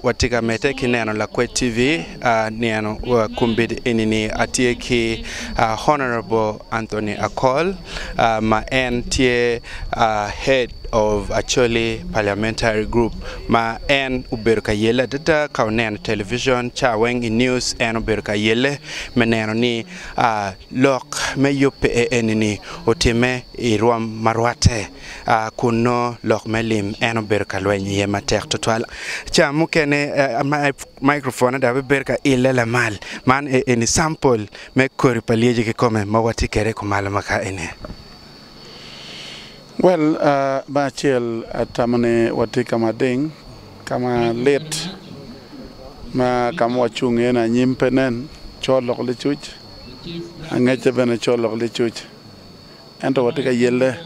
watika mete kineno Lakwed TV niano kumbid inini atieki Honorable Anthony Akol ma en tie head of Acholi parliamentary group ma en uberka yele data kaunen television cha wengi news en uberka yele meneno ni lok me yupe enini otime irwam marwate kuno lok melim en uberka lwenyi yema tek total cha mukene microphone da berka ilela mal man eni sample me kori palieje ke kome mawati kere kumala maka ene. Well, Bachel atamane watika mading kama late ma kama wachunge na nyimpenen cholok le chuch angeche bene cholok le chuch ento watika yelle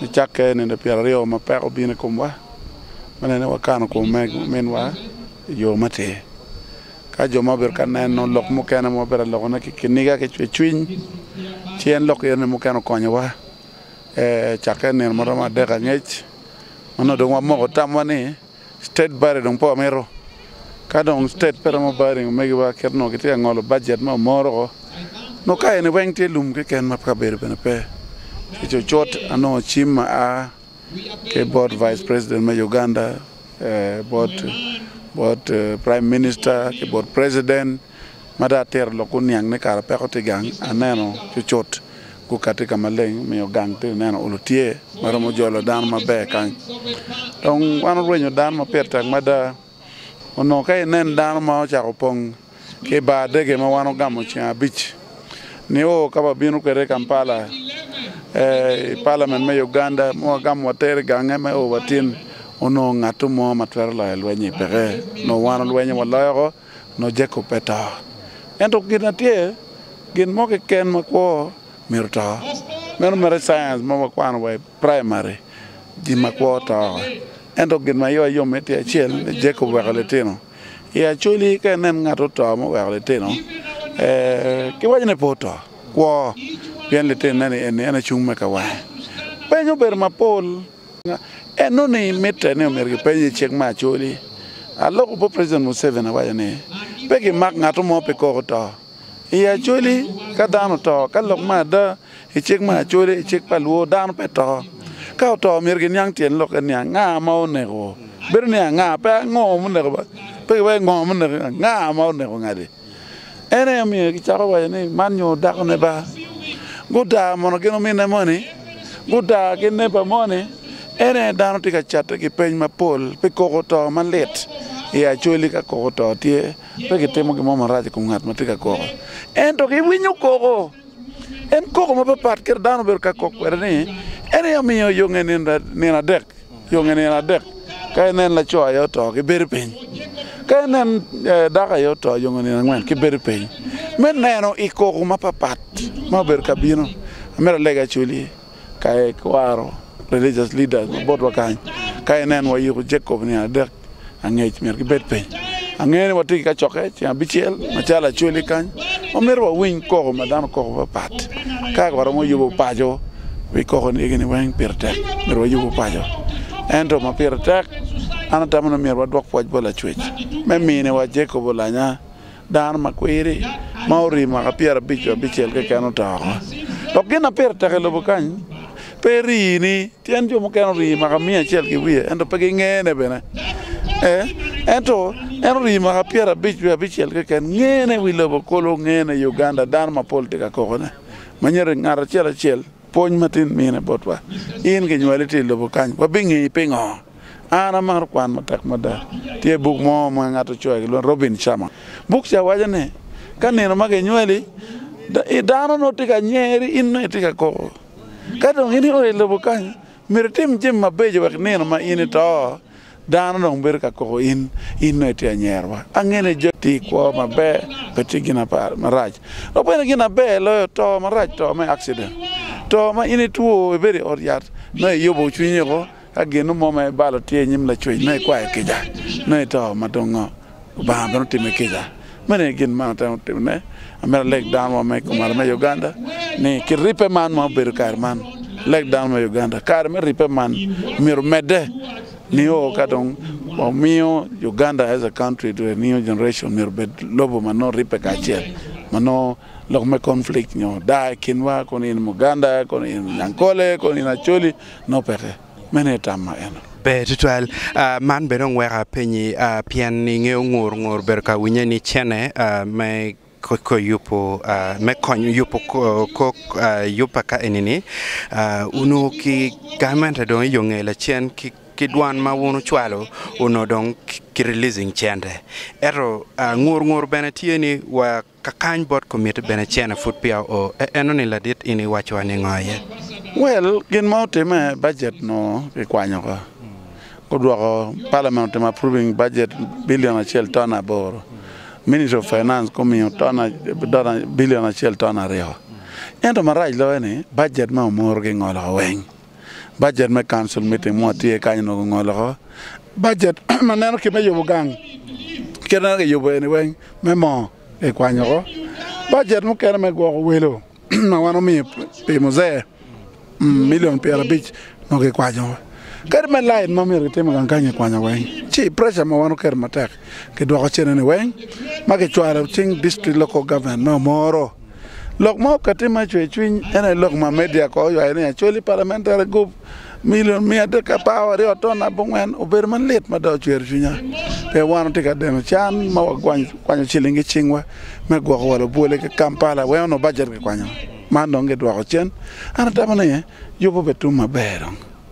ni chakke ne piario ma peko bine kumwa manene wakano ko menwa yo mate ka jo maber kanen no lok mo kana mo ber lok na kiniga ke chwin chien lok yene mo kana konyowa chakene marama deka ngech mano dong mo tamani state bare dong po mero kadong state pero mo bare megi wa kerno kiti ngolo budget mo moro no ka ene wengte lum ke ken map ka ber bene pe chot ano chima a ke board vice president ma Uganda board prime minister ke board president madater lokuniang ne kara pe ko tigang aneno chot ku katika maleng me gang te neno ulutie maramo jolo dan mabe kan donc wano renyo dan ma perta mada ono kay nen dan ma cha opong ke ba dege ma wano gamo cha bich ni o kaba binu kere Kampala parliament me Uganda mo gamo ter gange me o watin ono ngatu mo matwer la lwenyi pere no wano lwenyi wala ko no jeko peta ento ginatie gin mo ke ken mako mirta mere science mo kwano we primary di makwota endo gin mayo yo meti achiel jeko wegaletino ya Acholi ke nen ngato to mo wegaletino ki wajne poto kwa bien letena ni ene chung meka wa penyo ber mapol eno ni meta ne merge penye chek ma Acholi aloko po president Museveni wajne peki mak ngato mo pe ko to ya Acholi kadano to kalok ma da ichek ma Acholi ichek paluo dan peto ka to mirgin yang tien lok nya nga ma onego bernia nga pe ngom ne ba pe we ngom ne nga ma onego ngade ene mi ki charo wa ne manyo da ne ba goda mono geno mi ne moni goda ke ne ba moni ene dano tika chat ki pen ma pol pe ko to man let ya Acholi ka ko to tie pe ke temo ke mo maraje ko ngat matika ko en to ki winyo ko en ko mo pa pat ker dano ber ka ko ni ene yo mi yo ngene na dek yo ngene na dek ka nen la cho yo to ki ber pen ka nen da ka yo to yo ngene na ngwan ki ber pen men neno iko ko ma pa pat ma ber ka bino amera lega Acholi ka e kwaro religious leaders bod wa kan ka nen wa yo Jacob ni na dek angech mer ki ber pen angene wati ka choke ti abichiel machala Acholi kan o merwa win ko madan ko pat ka waro mo yubo pajo we ko ni gene wen pertek merwa yubo pajo ento ma pertek ana tamno merwa dok poj bola chwech memine wa jeko bolanya dan makwiri mauri ma piera bichiel ke kanu ta to gina pertek lo bukan perini tien jo mo kanu ri ma kamia chiel ki wie ento pe ngene bene ento enri ma piera bichiel ke ken ngene wi lobo kolo ngene Uganda dan ma politika ko ne manyere ngar chiel pon matin mine botwa in ke nyualiti lobo kan wa bingi pingo ana mar kwan matak mada tie buk mo ma ngato choe lo Robin Chama buk cha wajane kaneno mage nyuali dano no tika nyeri in no tika ko kadong ini o lobo kan mirtim jim mabeje wa neno ma in to dano no ber ka ko in no tia nyerwa angene joti ko mabe petigina par maraj lo pena gina be lo to maraj to me accident to ma ini tuo beri oriat no yobo chunye ko ageno mo me balo tie nyim la chwe no kwa keja no to madongo ba no time keja mane gin ma ta ne amera leg down mo me ko mar me Uganda ni ki ripe man mo ber kar man leg down me Uganda kar me ripe man mir mede Neo katong mio Uganda as a country to a new generation mirbet lobo mano ripe kachel mano lokme conflict nyo da kinwa kon in Uganda kon in Ankole kon in Acholi no pete mene tamma eno be tutual man be don wera penyi pian ni ngor berka winya ni chene me ko yupo me konyu yupo ko yupa ka enini uno ki government don yongela chen ki dwan ma wono chwalo uno don ki releasing chende ero ngor bene tieni wa kakany bot committee bene chene foot pia o eno ni ladit ini wacho ani ngoye well gin mauti me budget no ki kwanyo ko dwako parliament ma approving budget billion achel tona boro Minister of Finance coming tona billion achel tona rio ento maraj lo ni budget ma morgi ngolo weng budget me council meeting mo tie kanyo ngolo budget maneno ki me yobo gang kena ke yobo ni weng me mo e kwanyo ko budget mo kena me go welo na wano mi pe mose million per beach no ke kwanyo kar me line ma mi rete ma kanyo kwanyo weng chi pressure ma wano ker matek ke do ko chene ni weng ma ke chwara ching district local government ma moro lok mo katima chwechwin ene lok ma media ko yo ene Acholi parliamentary group million mia de ka power yo tona bongwen ober man let ma do chwer chunya pe wano tika deno chan ma kwanyo chilingi chingwa me go wala bole ke Kampala we no budget ke kwanyo mando nge do ko chen ana tamane yobo betum maber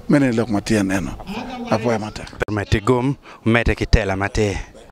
mene lok matien eno apoya mata permete gum mete kitela mate